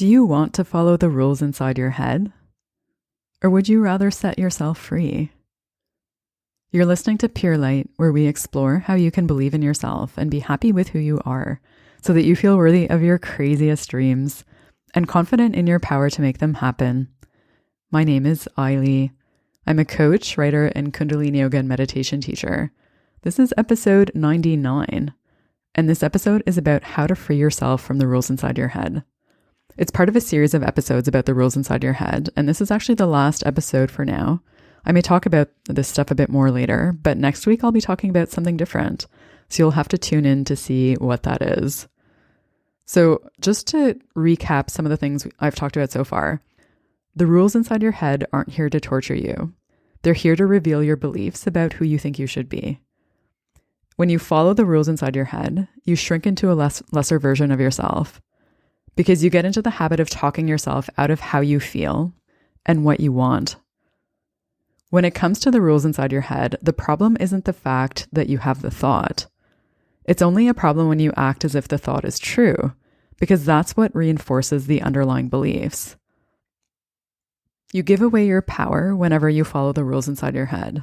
Do you want to follow the rules inside your head? Or would you rather set yourself free? You're listening to Pure Light, where we explore how you can believe in yourself and be happy with who you are so that you feel worthy of your craziest dreams and confident in your power to make them happen. My name is Ailey. I'm a coach, writer, and Kundalini Yoga and meditation teacher. This is episode 99, and this episode is about how to free yourself from the rules inside your head. It's part of a series of episodes about the rules inside your head, and this is actually the last episode for now. I may talk about this stuff a bit more later, but next week I'll be talking about something different, so you'll have to tune in to see what that is. So just to recap some of the things I've talked about so far, the rules inside your head aren't here to torture you. They're here to reveal your beliefs about who you think you should be. When you follow the rules inside your head, you shrink into a lesser version of yourself, because you get into the habit of talking yourself out of how you feel and what you want. When it comes to the rules inside your head, the problem isn't the fact that you have the thought. It's only a problem when you act as if the thought is true, because that's what reinforces the underlying beliefs. You give away your power whenever you follow the rules inside your head.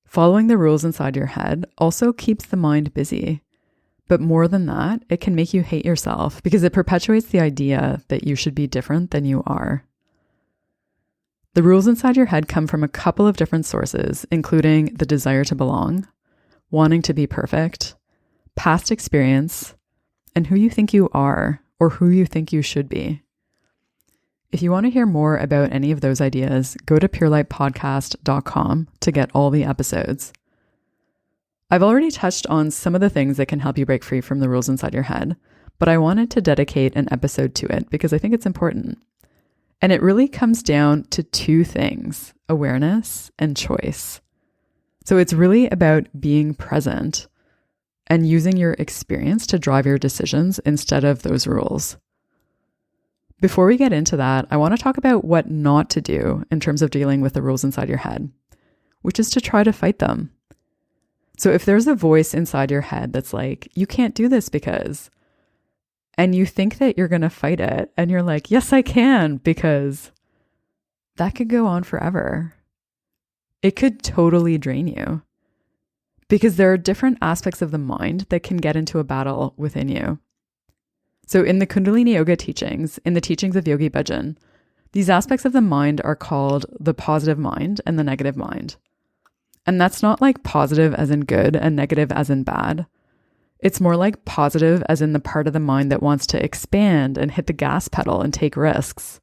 Following the rules inside your head also keeps the mind busy. But more than that, it can make you hate yourself because it perpetuates the idea that you should be different than you are. The rules inside your head come from a couple of different sources, including the desire to belong, wanting to be perfect, past experience, and who you think you are or who you think you should be. If you want to hear more about any of those ideas, go to purelightpodcast.com to get all the episodes. I've already touched on some of the things that can help you break free from the rules inside your head, but I wanted to dedicate an episode to it because I think it's important. And it really comes down to two things: awareness and choice. So it's really about being present and using your experience to drive your decisions instead of those rules. Before we get into that, I want to talk about what not to do in terms of dealing with the rules inside your head, which is to try to fight them. So if there's a voice inside your head that's like, you can't do this because, and you think that you're going to fight it, and you're like, yes, I can, because that could go on forever. It could totally drain you because there are different aspects of the mind that can get into a battle within you. So in the Kundalini Yoga teachings, in the teachings of Yogi Bhajan, these aspects of the mind are called the positive mind and the negative mind. And that's not like positive as in good and negative as in bad. It's more like positive as in the part of the mind that wants to expand and hit the gas pedal and take risks.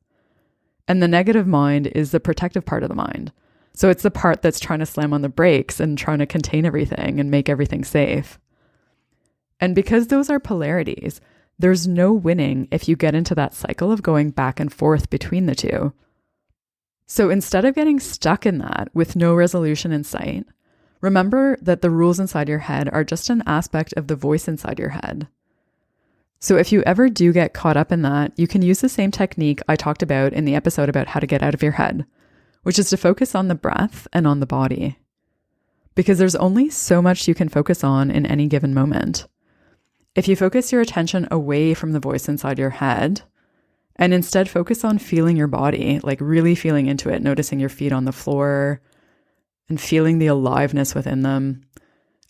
And the negative mind is the protective part of the mind. So it's the part that's trying to slam on the brakes and trying to contain everything and make everything safe. And because those are polarities, there's no winning if you get into that cycle of going back and forth between the two. So instead of getting stuck in that with no resolution in sight, remember that the rules inside your head are just an aspect of the voice inside your head. So if you ever do get caught up in that, you can use the same technique I talked about in the episode about how to get out of your head, which is to focus on the breath and on the body. Because there's only so much you can focus on in any given moment. If you focus your attention away from the voice inside your head, and instead focus on feeling your body, like really feeling into it, noticing your feet on the floor and feeling the aliveness within them,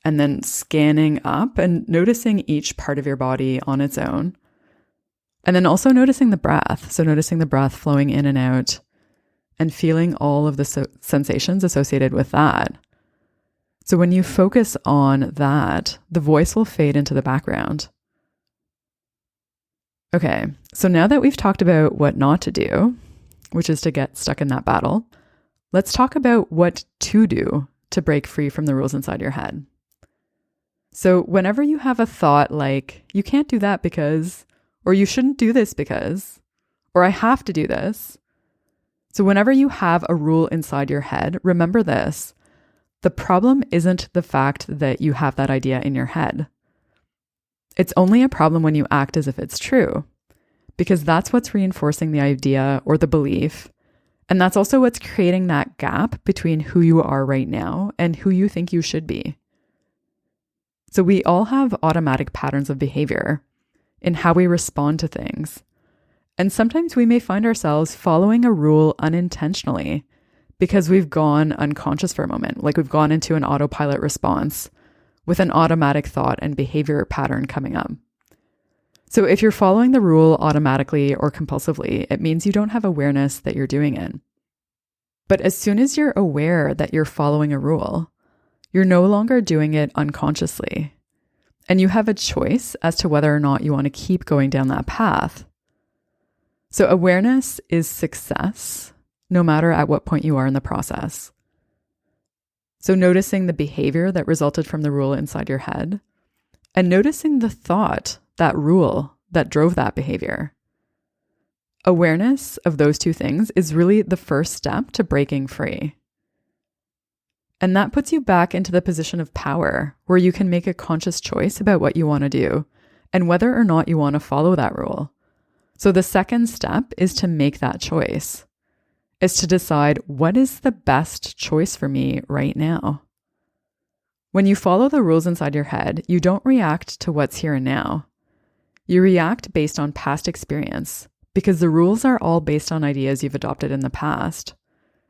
and then scanning up and noticing each part of your body on its own. And then also noticing the breath. So noticing the breath flowing in and out and feeling all of the sensations associated with that. So when you focus on that, the voice will fade into the background. Okay, so now that we've talked about what not to do, which is to get stuck in that battle, let's talk about what to do to break free from the rules inside your head. So whenever you have a thought like, you can't do that because, or you shouldn't do this because, or I have to do this. So whenever you have a rule inside your head, remember this: the problem isn't the fact that you have that idea in your head. It's only a problem when you act as if it's true, because that's what's reinforcing the idea or the belief. And that's also what's creating that gap between who you are right now and who you think you should be. So we all have automatic patterns of behavior in how we respond to things. And sometimes we may find ourselves following a rule unintentionally because we've gone unconscious for a moment, like we've gone into an autopilot response with an automatic thought and behavior pattern coming up. So if you're following the rule automatically or compulsively, it means you don't have awareness that you're doing it. But as soon as you're aware that you're following a rule, you're no longer doing it unconsciously. And you have a choice as to whether or not you want to keep going down that path. So awareness is success, no matter at what point you are in the process. So noticing the behavior that resulted from the rule inside your head, and noticing the thought, that rule that drove that behavior. Awareness of those two things is really the first step to breaking free. And that puts you back into the position of power where you can make a conscious choice about what you want to do and whether or not you want to follow that rule. So the second step is to make that choice, is to decide what is the best choice for me right now. When you follow the rules inside your head, you don't react to what's here and now. You react based on past experience because the rules are all based on ideas you've adopted in the past.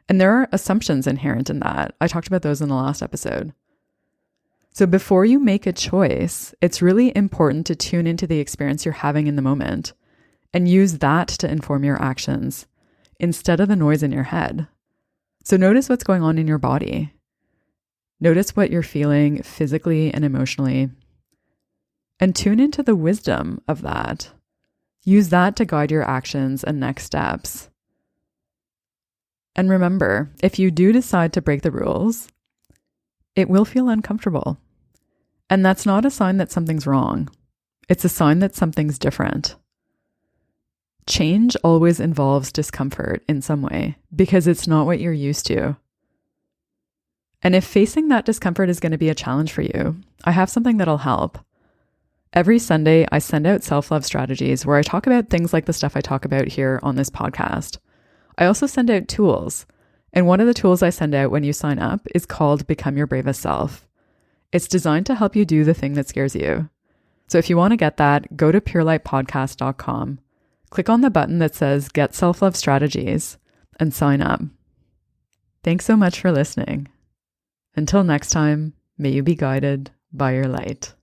And there are assumptions inherent in that. I talked about those in the last episode. So before you make a choice, it's really important to tune into the experience you're having in the moment and use that to inform your actions instead of the noise in your head. So notice what's going on in your body. Notice what you're feeling physically and emotionally. And tune into the wisdom of that. Use that to guide your actions and next steps. And remember, if you do decide to break the rules, it will feel uncomfortable. And that's not a sign that something's wrong. It's a sign that something's different. Change always involves discomfort in some way because it's not what you're used to. And if facing that discomfort is going to be a challenge for you, I have something that'll help. Every Sunday, I send out self-love strategies where I talk about things like the stuff I talk about here on this podcast. I also send out tools. And one of the tools I send out when you sign up is called Become Your Bravest Self. It's designed to help you do the thing that scares you. So if you want to get that, go to purelightpodcast.com. Click on the button that says Get Self-Love Strategies and sign up. Thanks so much for listening. Until next time, may you be guided by your light.